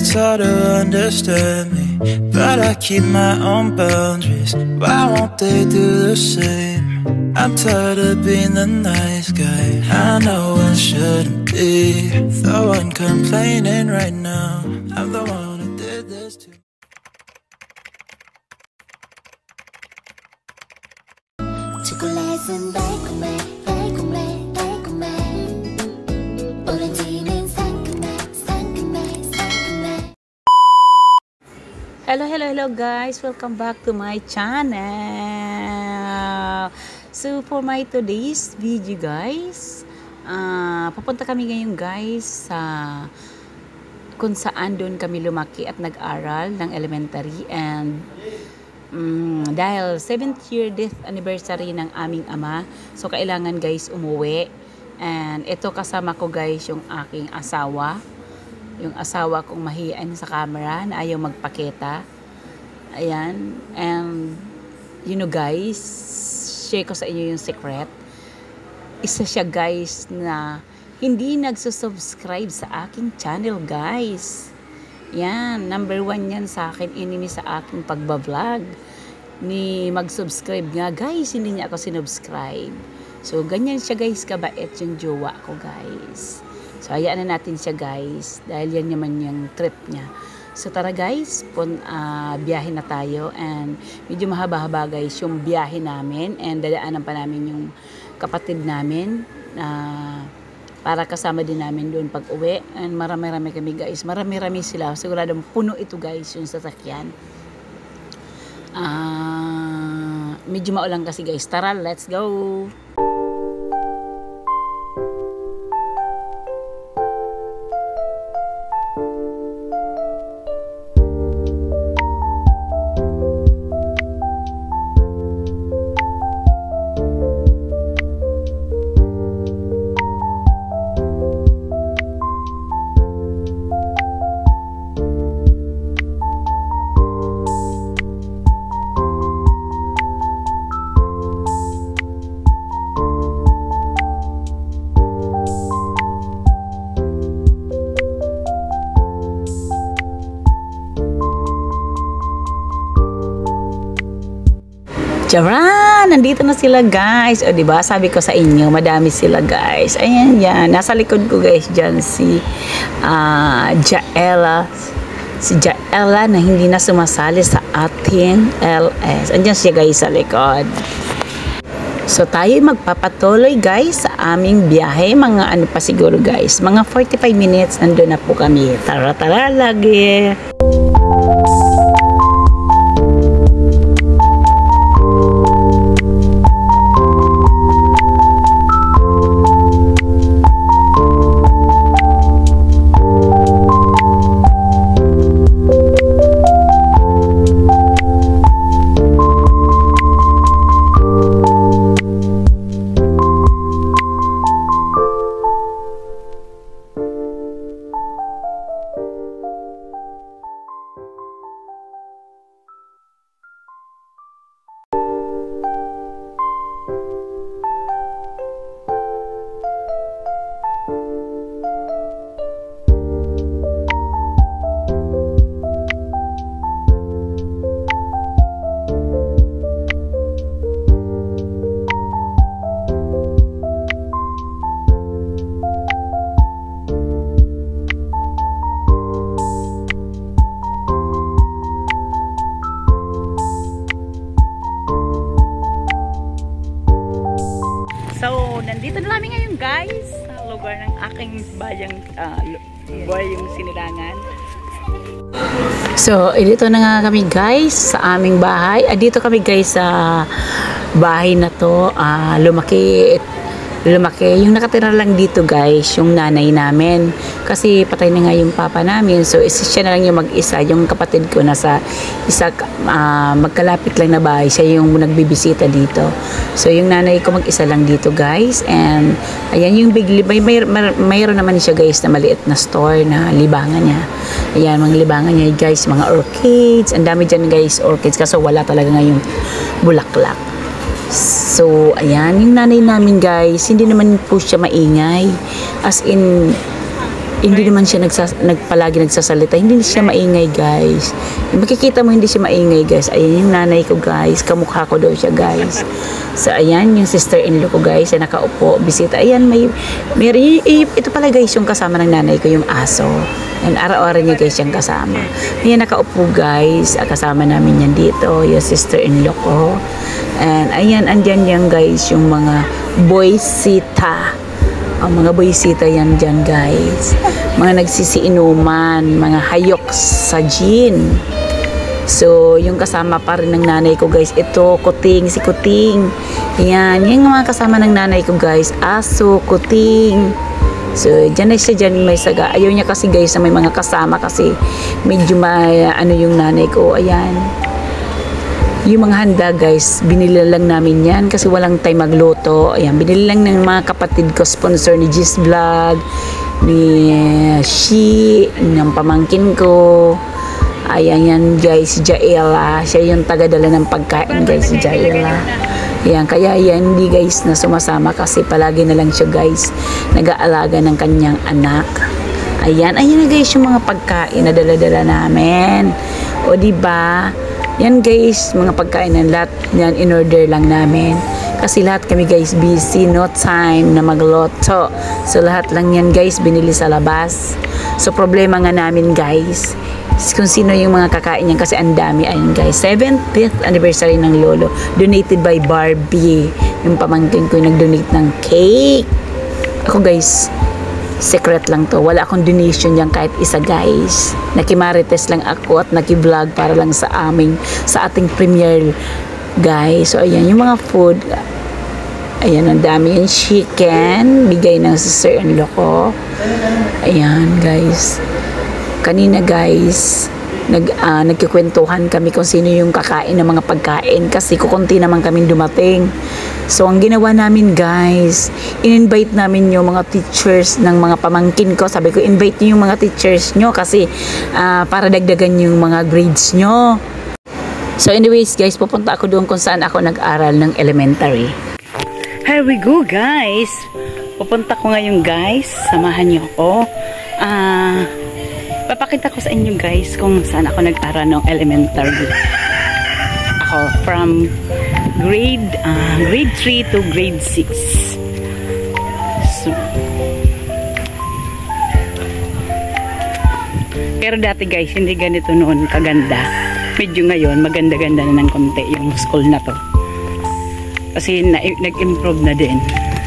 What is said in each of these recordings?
It's hard to understand me, but I keep my own boundaries. Why won't they do the same? I'm tired of being the nice guy. I know I shouldn't be the one complaining right now. I'm the one who did this to me. 초콜릿은 달콤해 달콤해 달콤해 오렌지는 상큼해 상큼해 상큼해. Hello guys, welcome back to my channel. So for my today's video guys, pupunta kami ngayon guys sa kung saan doon kami lumaki at nag-aral ng elementary, and dahil 7th year death anniversary ng aming ama, so kailangan guys umuwi. And ito kasama ko guys yung aking asawa, yung asawa kong mahiyain sa camera na ayaw magpakita. Ayan, and you know guys, share ko sa inyo yung secret. Isa siya guys na hindi nagsusubscribe sa aking channel guys. Yan, number 1 yan sa akin, enemy sa aking pagbablog. Ni mag-subscribe nga guys, hindi niya ako sinubscribe. So ganyan siya guys, kabait yung jowa ko guys. So hayaan na natin siya guys, dahil yan naman yung trip niya. So tara guys, biyahe na tayo, and medyo mahaba-haba guys yung biyahe namin, and dadaanan pa namin yung kapatid namin para kasama din namin doon pag uwi. And marami-rami kami guys, marami-rami sila, siguradong puno ito guys yung sasakyan. Medyo maulan kasi guys. Tara, let's go. Charan! Nandito na sila guys. O diba, sabi ko sa inyo, madami sila guys. Ayan yan. Nasa likod ko guys dyan si Jaella. Si Jaella na hindi na sumasali sa ating LS. Andyan siya guys sa likod. So tayo magpapatuloy guys sa aming biyahe. Mga ano pa siguro guys, mga 45 minutes nandun na po kami. Tara-tara lagi. So, nandito na namin ngayon guys sa lugar ng aking bayang yung Sinilangan. So, dito na nga kami guys sa aming bahay. Dito kami guys sa bahay na to. Lumaki. Yung nakatira lang dito guys, yung nanay namin. Kasi patay na nga yung papa namin. So, siya na lang yung mag-isa. Yung kapatid ko nasa isa, magkalapit lang na bahay. Siya yung nagbibisita dito. So, yung nanay ko mag-isa lang dito guys. And, ayan yung mayroon naman siya guys na maliit na store na libangan niya. Ayan, mga libangan niya guys, mga orchids. Ang dami dyan guys, orchids. Kaso wala talaga ngayong bulaklak. So, ayan, yung nanay namin guys, hindi naman po siya maingay. As in, hindi naman siya palagi nagsasalita. Hindi siya maingay, guys. Makikita mo hindi siya maingay, guys. Ayan yung nanay ko, guys. Kamukha ko daw siya, guys. So, ayan yung sister-in-law ko, guys. Ay nakaupo, bisita. Ayan, ito pala, guys, yung kasama ng nanay ko, yung aso. And araw-araw niya, guys, yung kasama. Ayan, nakaupo, guys. Kasama namin yan dito. Yung sister-in-law ko. And ayan, andyan yan, guys, yung mga boysita. Ang mga boysita yan dyan, guys. Mga nagsisiinuman, mga hayok sa gin. So, yung kasama pa rin ng nanay ko, guys. Ito, Kuting, si Kuting. Yan, yung mga kasama ng nanay ko, guys. Aso, Kuting. So, dyan na siya dyan, may saga. Ayaw niya kasi, guys, na may mga kasama kasi medyo yung nanay ko. Ayan. Yung mga handa, guys, binili lang namin yan kasi walang time magluto. Ayan, binili lang ng mga kapatid ko, sponsor ni Gis Vlog, ni Shi, ng pamangkin ko. Ayan yan, guys, si Jaela. Siya yung tagadala ng pagkain, guys, si Jaela. Ayan, kaya yan, hindi, guys, na sumasama kasi palagi na lang siya, guys, nag-aalaga ng kanyang anak. Ayan na, guys, yung mga pagkain na dala-dala namin. O, diba? Yan, guys, mga pagkain na lahat yan in-order lang namin. Kasi lahat kami, guys, busy, no time na magloto. So, lahat lang yan, guys, binili sa labas. So, problema nga namin, guys, kung sino yung mga kakain yan kasi ang dami. Ayun, guys, 70th anniversary ng lolo. Donated by Barbie. Yung pamangkin ko yung nag-donate ng cake. Ako, guys, secret lang to. Wala akong donation yan kahit isa, guys. Nakimarites lang ako at nakiblog para lang sa ating premiere, guys. So, ayan, yung mga food. Ayan, ang dami yung chicken. Bigay ng sister-in-law ko. Ayan, guys. Kanina, guys, nagkikwentuhan kami kung sino yung kakain ng mga pagkain kasi kukunti naman kaming dumating. So, ang ginawa namin, guys, in-invite namin yung mga teachers ng mga pamangkin ko. Sabi ko, invite niyo yung mga teachers nyo kasi para dagdagan yung mga grades nyo. So, anyways, guys, pupunta ako doon kung saan ako nag-aral ng elementary. Here we go, guys. Pupunta ko ngayon, guys. Samahan niyo ako. Papakita ko sa inyo, guys, kung saan ako nag-aral ng elementary. Ako, from grade 3 to grade 6. So, pero dati, guys, hindi ganito noon kaganda. Medyo ngayon, maganda-ganda na ng konti yung school na to. Kasi nag-improve na din.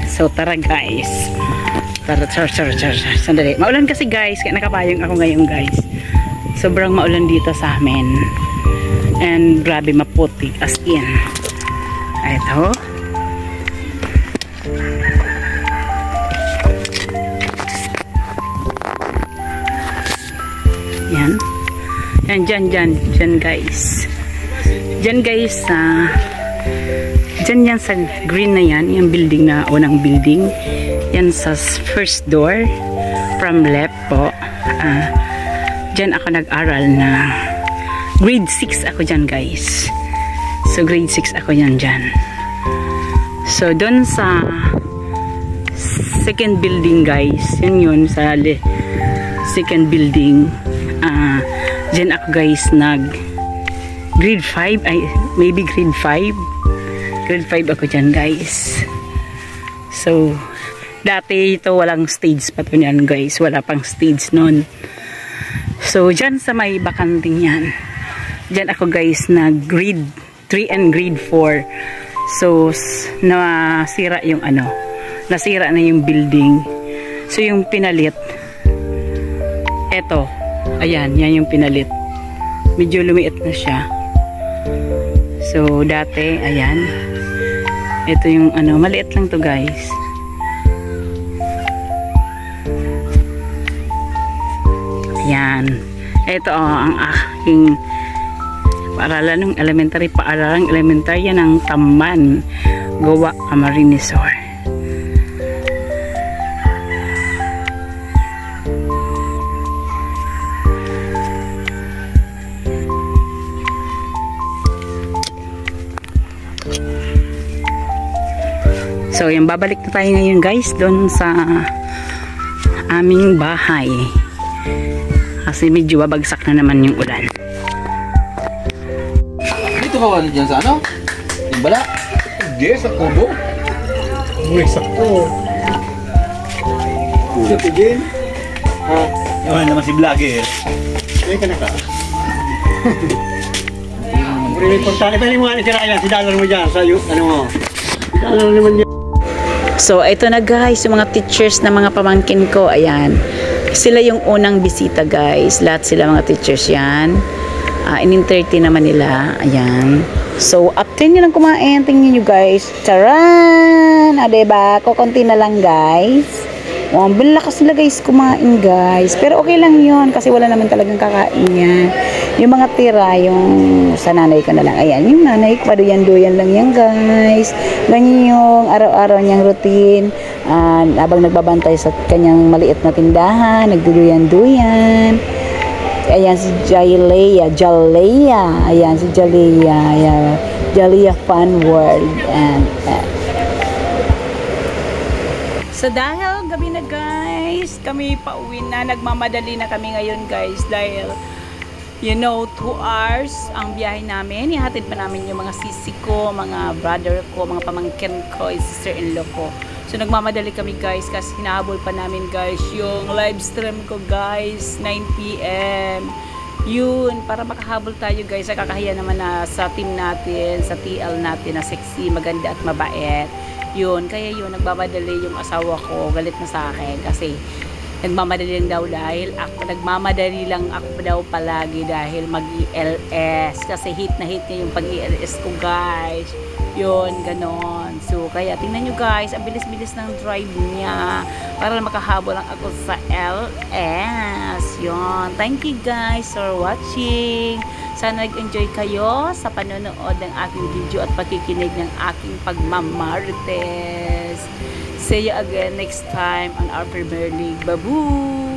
So, tara, guys. Sandali. Maulan kasi, guys, kaya nakapayong ako ngayon, guys. Sobrang maulan dito sa amin. And grabe maputi as in. Ito. Yan. Yan, dyan, guys. Dyan, guys, dyan yan sa green na yan, yung building na, unang building. Yan sa first door from left po. Dyan ako nag-aral na grade 6 ako dyan, guys. So grade 6 ako yan dyan. So doon sa second building, guys, yun sa second building, dyan ako, guys, grade 5, maybe grade 5 ako dyan, guys. So dati ito walang stage pa to yan, guys. Wala pang stage nun. So, dyan sa may bakanting yan. Dyan ako, guys, na grade 3 and grade 4. So, nasira yung nasira na yung building. So, yung pinalit, eto. Ayan, yan yung pinalit. Medyo lumiit na siya. So, dati, ayan. Ito yung maliit lang to, guys. Yan. Ito ang aking paaralan ng elementary. Paaralan elementary yan ng Tamban, Gowa, Camarines Sur. So, yan, babalik na tayo ngayon, guys, doon sa aming bahay. Kasi medyo babagsak na naman yung ulan. Dito ka wala dyan sa ano? Timbala? Hindi, sa kubo. Uy, sakto. Sa tigil. Yung naman si Vlogger. Ay, ka na ka. Puri importante. Pero yung mga nasira yan, si Dollar mo dyan. Sa ano mo. Si Dollar naman dyan. So, ito na guys, yung mga teachers na mga pamangkin ko, ayan. Sila yung unang bisita guys. Lahat sila mga teachers yan. In-30 naman nila. Ayan. So, after nyo lang kumain, tingnan nyo guys. Charan! Diba? Kukunti na lang guys. Wow, lakas nila guys kumain guys. Pero okay lang yun kasi wala naman talagang kakain yan. Yung mga tira, yung sa nanay ko na lang. Ayan, yung nanay ko, paduyan-duyan lang yan guys. Ganyan yung araw-araw niyang routine. Habang nagbabantay sa kanyang maliit na tindahan, nagduduyan-duyan. Ayan si Jalea. Ayan si Jalea. Ayan. Jalea Fun World. And so dahil gabi na guys, kami pauwi na, nagmamadali na kami ngayon guys dahil you know 2 hours ang biyahe namin. Ihatid pa namin yung mga sisi ko, mga brother ko, mga pamangkin ko, sister-in-law ko. So nagmamadali kami guys kasi hinahabol pa namin guys yung live stream ko guys 9 PM. Yun, para makahabol tayo guys. Kakahiya naman na sa team natin, sa TL natin na sexy, maganda at mabait. Yun, kaya yun, nagmamadali yung asawa ko, galit na sa akin kasi nagmamadali lang daw dahil nagmamadali lang ako daw palagi dahil mag-ELS kasi hit na hit niya yung pag-ELS ko guys. Yun, ganon. So, kaya tingnan nyo guys, ang bilis-bilis ng drive niya para makahabol lang ako sa LS. Yun. Thank you guys for watching. Sana nag-enjoy kayo sa panonood ng aking video at pakikinig ng aking pagmamarites. See you again next time on our Premier League. Babu!